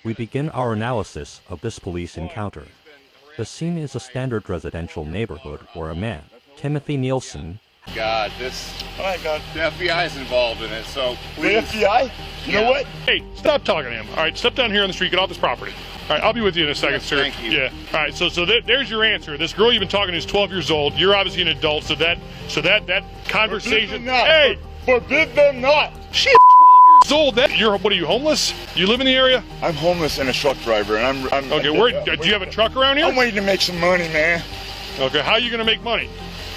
We begin our analysis of this police encounter. The scene is a standard residential neighborhood where a man, Timothy Nielsen, God, oh my God, the FBI is involved in it, so please. The FBI? You know what? Hey, stop talking to him. All right, step down here on the street, get off this property. All right, I'll be with you in a second, Yes, sir. thank you. Yeah. All right, so there's your answer. This girl you've been talking to is 12 years old. You're obviously an adult, so that conversation. Forbid them not. Hey, Forbid them not. shit, 12 years old. What are you, homeless? You live in the area? I'm homeless and a truck driver, and I'm Okay, do you have a truck around here? I'm waiting to make some money, man. Okay, how are you gonna make money?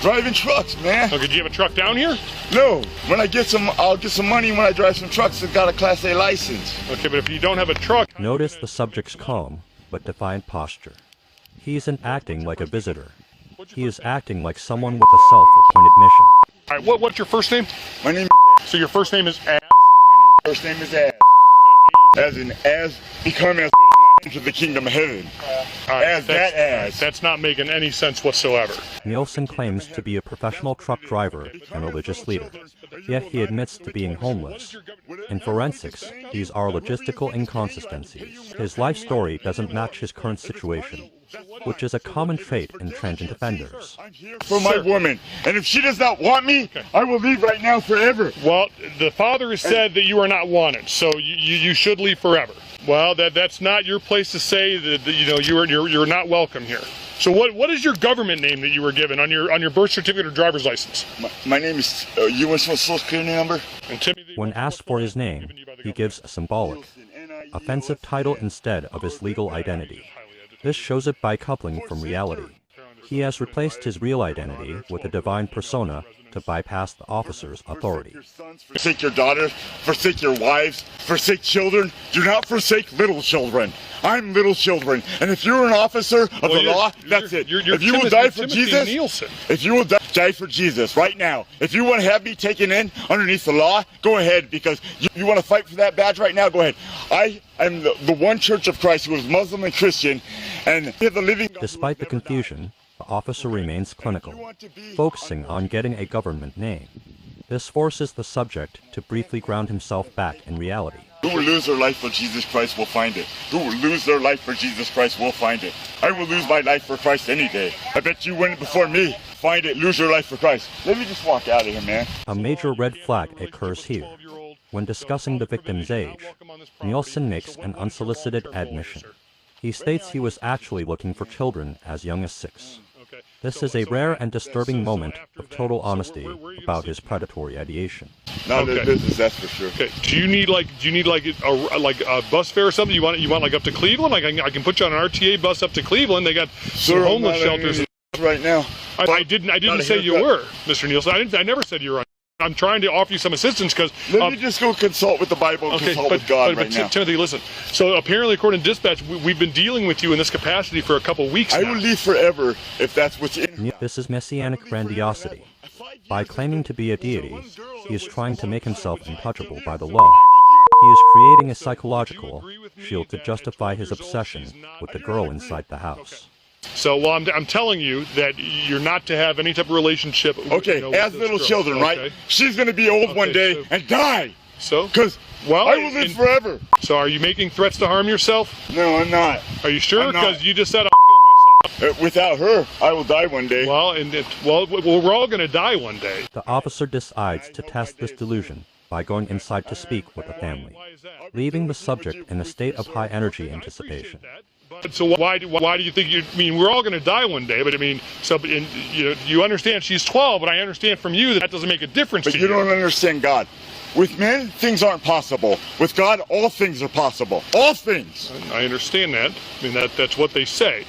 Driving trucks, man. Okay, do you have a truck down here? No. When I get some, I'll get some money when I drive some trucks that got a Class A license. Okay, but if you don't have a truck. Notice the subject's calm but defiant posture. He isn't acting like a visitor. He is acting like someone with a self-appointed mission. All right, what's your first name? My name is So your first name is Az? First name is Az. As in, as become as into the kingdom of heaven. Right, as. That's not making any sense whatsoever. Nielsen claims to be a professional truck driver and religious leader, yet he admits to being homeless. In forensics, these are logistical inconsistencies. His life story doesn't match his current situation, which is a common trait in transient offenders. For my woman, and if she does not want me, I will leave right now forever. Well, the father has said that you are not wanted, so you should leave forever. Well, that's not your place to say that you're not welcome here. So what is your government name that you were given on your birth certificate or driver's license? My name is. You want my social security number? And Timothy, When asked for his name, he gives a symbolic, offensive title instead of his legal identity. This shows it by coupling from reality. He has replaced his real identity with a divine persona to bypass the officer's authority. Forsake your daughters, forsake your wives, forsake children. Do not forsake little children. I'm little children, and if you're an officer of the law, that's it. If you will die for Jesus, if you will die for Jesus right now, if you want to have me taken in underneath the law, go ahead, because you want to fight for that badge right now, go ahead. I am the one Church of Christ who is Muslim and Christian, and the living. Despite the confusion, the officer remains clinical, focusing on getting a government name. This forces the subject to briefly ground himself back in reality. Who will lose their life for Jesus Christ will find it. Who will lose their life for Jesus Christ will find it. I will lose my life for Christ any day. I bet you win it before me. Find it, lose your life for Christ. Let me just walk out of here, man. A major red flag occurs here. When discussing the victim's age, Nielsen makes an unsolicited admission. He states he was actually looking for children as young as 6. This is a rare and disturbing moment of total honesty about his predatory ideation. Not in business, that's for sure. Okay. Do you need a bus fare or something? You want like up to Cleveland? Like I can put you on an RTA bus up to Cleveland. They got some homeless shelters right now. I didn't say you were, Mr. Nielsen. I never said you were. I'm trying to offer you some assistance because. Let me just go consult with the Bible and consult with God right now. Timothy, listen. So apparently, according to dispatch, we've been dealing with you in this capacity for a couple weeks now. I will leave forever if that's what's in. This is messianic grandiosity. By claiming to be a deity, he is trying to make himself untouchable by the law. He is creating a psychological shield to justify his obsession with the girl inside the house. So, well, I'm telling you that you're not to have any type of relationship. Okay, as little children, right? She's going to be old one day and die. So? Because I will live forever. So are you making threats to harm yourself? No, I'm not. Are you sure? Because you just said I'll kill myself. Without her, I will die one day. Well, we're all going to die one day. The officer decides to test this delusion by going inside to speak with the family, leaving the subject in a state of high energy anticipation. So why do you think we're all going to die one day, but you understand she's 12, but I understand from you that doesn't make a difference to you. But you don't understand God. With men, things aren't possible. With God, all things are possible. All things. I understand that. That's what they say.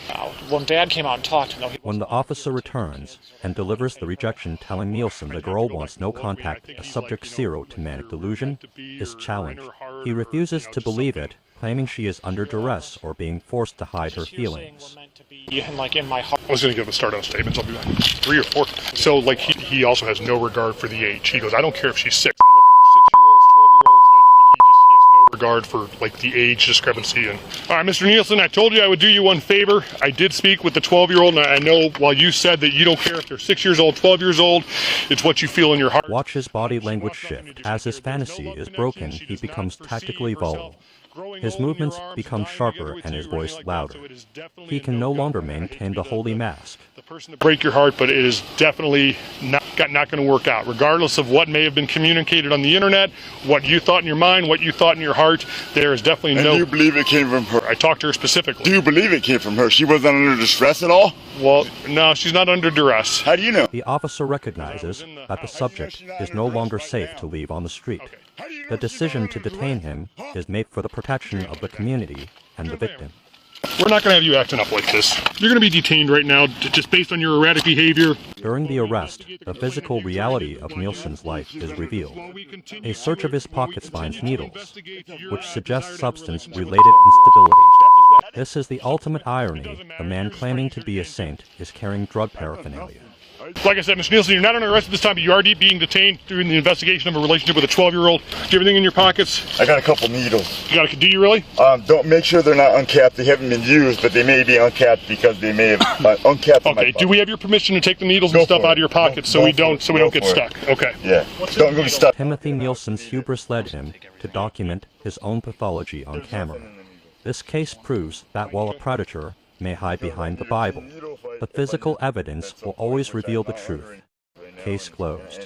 When Dad came out and talked to him, when the officer returns and delivers the rejection telling Nielsen the girl wants no contact, a subject 0 to manic delusion is challenged. He refuses to believe it, claiming she is under duress or being forced to hide her feelings. in my heart. I was going to give a start-on statements. I'll be back. 3 or 4. So, he also has no regard for the age. He goes, I don't care if she's 6. I'm looking for 6-year-olds, 12-year-olds. He has no regard for like the age discrepancy. And all right, Mr. Nielsen, I told you I would do you one favor. I did speak with the 12-year-old, and I know while you said that you don't care if they're 6 years old, 12 years old, it's what you feel in your heart. Watch his body language shift. As his fantasy is broken, he becomes tactically volatile. His movements become sharper and his voice louder. He can no longer maintain the holy mask. The person to break your heart, but it is definitely not going to work out. Regardless of what may have been communicated on the internet, what you thought in your mind, what you thought in your heart, there is definitely no... And do you believe it came from her? I talked to her specifically. Do you believe it came from her? She wasn't under distress at all? Well, no, she's not under duress. How do you know? The officer recognizes that the subject is no longer safe to leave on the street. The decision to detain him is made for the protection of the community and the victim. We're not going to have you acting up like this. You're going to be detained right now just based on your erratic behavior. During the arrest, the physical reality of Nielsen's life is revealed. A search of his pockets finds needles, which suggests substance-related instability. This is the ultimate irony. The man claiming to be a saint is carrying drug paraphernalia. Like I said, Mr. Nielsen, you're not under arrest at this time, but you are being detained during the investigation of a relationship with a 12-year-old. Do you have anything in your pockets? I got a couple needles. Do you really? Don't make sure they're not uncapped. They haven't been used, but they may be uncapped because they may have uncapped. Okay. Do we have your permission to take the needles and stuff out of your pockets so we don't get stuck? Okay. Yeah. Don't get stuck. Timothy Nielsen's hubris led him to document his own pathology on camera. This case proves that while a predator may hide behind the Bible, the physical evidence will always reveal the truth. Case closed.